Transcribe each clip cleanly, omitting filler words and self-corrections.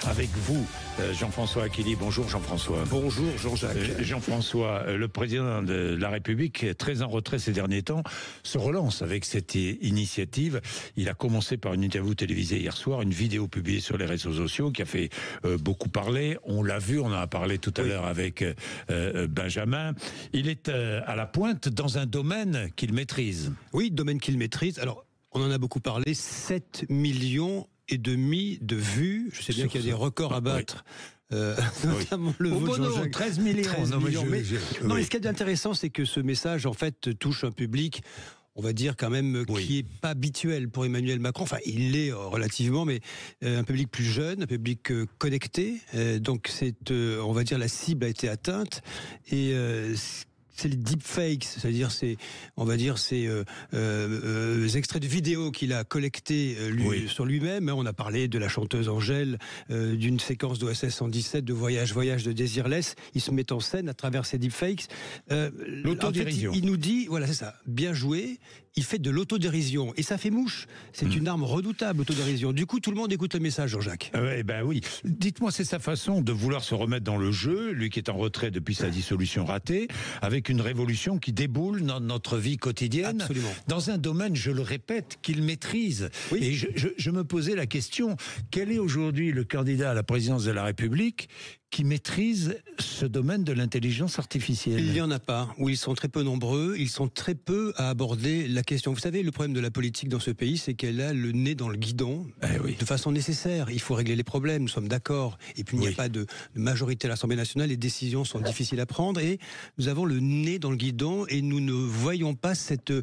Avec vous, Jean-François Aquili. Bonjour Jean-François. Bonjour Jean-Jacques. Jean-François, le président de la République, très en retrait ces derniers temps, se relance avec cette initiative. Il a commencé par une interview télévisée hier soir, une vidéo publiée sur les réseaux sociaux qui a fait beaucoup parler. On l'a vu, on en a parlé tout à l'heure avec Benjamin. Il est à la pointe dans un domaine qu'il maîtrise. Oui, domaine qu'il maîtrise. Alors, on en a beaucoup parlé, 7,5 millions de vues. Je sais bien qu'il y a des records à battre. Notamment le vôtre, Jean-Jacques. 13 millions. 13 millions. Mais ce qui est intéressant, c'est que ce message, en fait, touche un public, on va dire quand même, qui est pas habituel pour Emmanuel Macron. Enfin, il l'est relativement, mais un public plus jeune, un public connecté. Donc, on va dire, la cible a été atteinte. Et c'est les deepfakes, c'est-à-dire ces extraits de vidéos qu'il a collectés sur lui-même. On a parlé de la chanteuse Angèle, d'une séquence d'OSS 117, de Voyage de Désirless. Il se met en scène à travers ces deepfakes. L'autodérision. En fait, il nous dit, voilà, c'est ça, bien joué. Il fait de l'autodérision et ça fait mouche. C'est une arme redoutable, l'autodérision. Du coup, tout le monde écoute le message, Jean-Jacques. Oui. Dites-moi, c'est sa façon de vouloir se remettre dans le jeu, lui qui est en retrait depuis sa dissolution ratée, avec une révolution qui déboule dans notre vie quotidienne. Absolument. Dans un domaine, je le répète, qu'il maîtrise. Oui. Et je me posais la question, quel est aujourd'hui le candidat à la présidence de la République qui maîtrise ce domaine de l'intelligence artificielle? Il n'y en a pas, ou ils sont très peu nombreux, ils sont très peu à aborder la question. Vous savez, le problème de la politique dans ce pays, c'est qu'elle a le nez dans le guidon, de façon nécessaire. Il faut régler les problèmes, nous sommes d'accord. Et puis il n'y a pas de majorité à l'Assemblée nationale, les décisions sont difficiles à prendre, et nous avons le nez dans le guidon, et nous ne voyons pas cette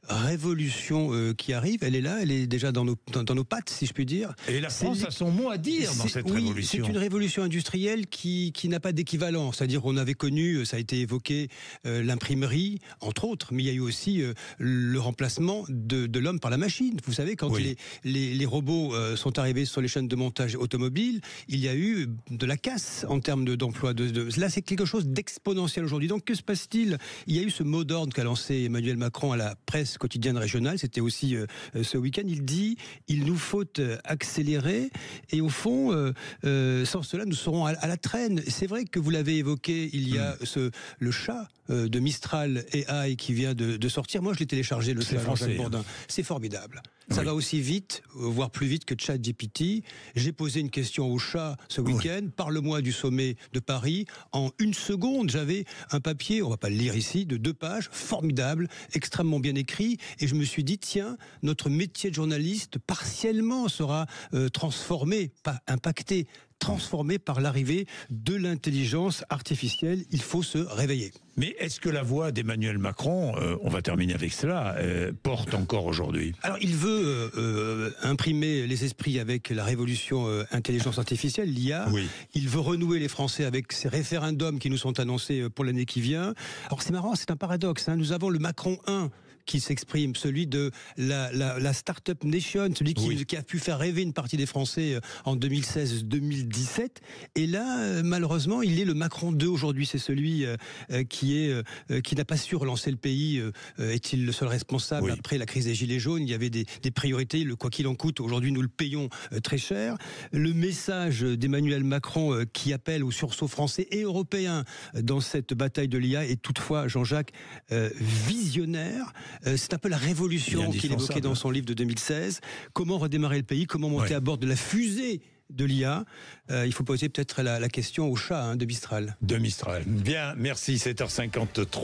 révolution qui arrive. Elle est là, elle est déjà dans nos pattes, si je puis dire. Et la France a son mot à dire dans cette révolution. C'est une révolution industrielle qui n'a pas d'équivalent. C'est-à-dire qu'on avait connu, ça a été évoqué, l'imprimerie, entre autres, mais il y a eu aussi le remplacement de l'homme par la machine. Vous savez, quand les robots sont arrivés sur les chaînes de montage automobiles, il y a eu de la casse en termes d'emploi. Là, c'est quelque chose d'exponentiel aujourd'hui. Donc, que se passe-t-il? Il y a eu ce mot d'ordre qu'a lancé Emmanuel Macron à la presse quotidienne régionale. C'était aussi ce week-end. Il dit, il nous faut accélérer, et au fond, sans cela, nous serons à la traîne. C'est vrai que vous l'avez évoqué, il y a le chat de Mistral AI qui vient de sortir. Moi, je l'ai téléchargé, le chat Jean-Jacques Bourdin. C'est formidable. Ça va aussi vite, voire plus vite que ChatGPT. J'ai posé une question au chat ce week-end. Parle-moi du sommet de Paris. En 1 seconde, j'avais un papier, on va pas le lire ici, de 2 pages, formidable, extrêmement bien écrit. Et je me suis dit, tiens, notre métier de journaliste, partiellement, sera transformé, pas impacté, transformé par l'arrivée de l'intelligence artificielle. Il faut se réveiller. Mais est-ce que la voix d'Emmanuel Macron, on va terminer avec cela, porte encore aujourd'hui? Alors, il veut imprimer les esprits avec la révolution intelligence artificielle, l'IA. Il veut renouer les Français avec ces référendums qui nous sont annoncés pour l'année qui vient. Alors, c'est marrant, c'est un paradoxe. Nous avons le Macron 1 qui s'exprime, celui de la Startup Nation, celui qui a pu faire rêver une partie des Français en 2016-2017. Et là, malheureusement, il est le Macron 2 aujourd'hui. C'est celui qui n'a pas su relancer le pays. Est-il le seul responsable? Après la crise des Gilets jaunes, il y avait des priorités. Le quoi qu'il en coûte, aujourd'hui, nous le payons très cher. Le message d'Emmanuel Macron qui appelle au sursaut français et européen dans cette bataille de l'IA est toutefois, Jean-Jacques, visionnaire. C'est un peu la révolution qu'il évoquait dans son livre de 2016. Comment redémarrer le pays? Comment monter à bord de la fusée de l'IA? Il faut poser peut-être la question au chat de Mistral. De Mistral. Bien, merci, 7h53.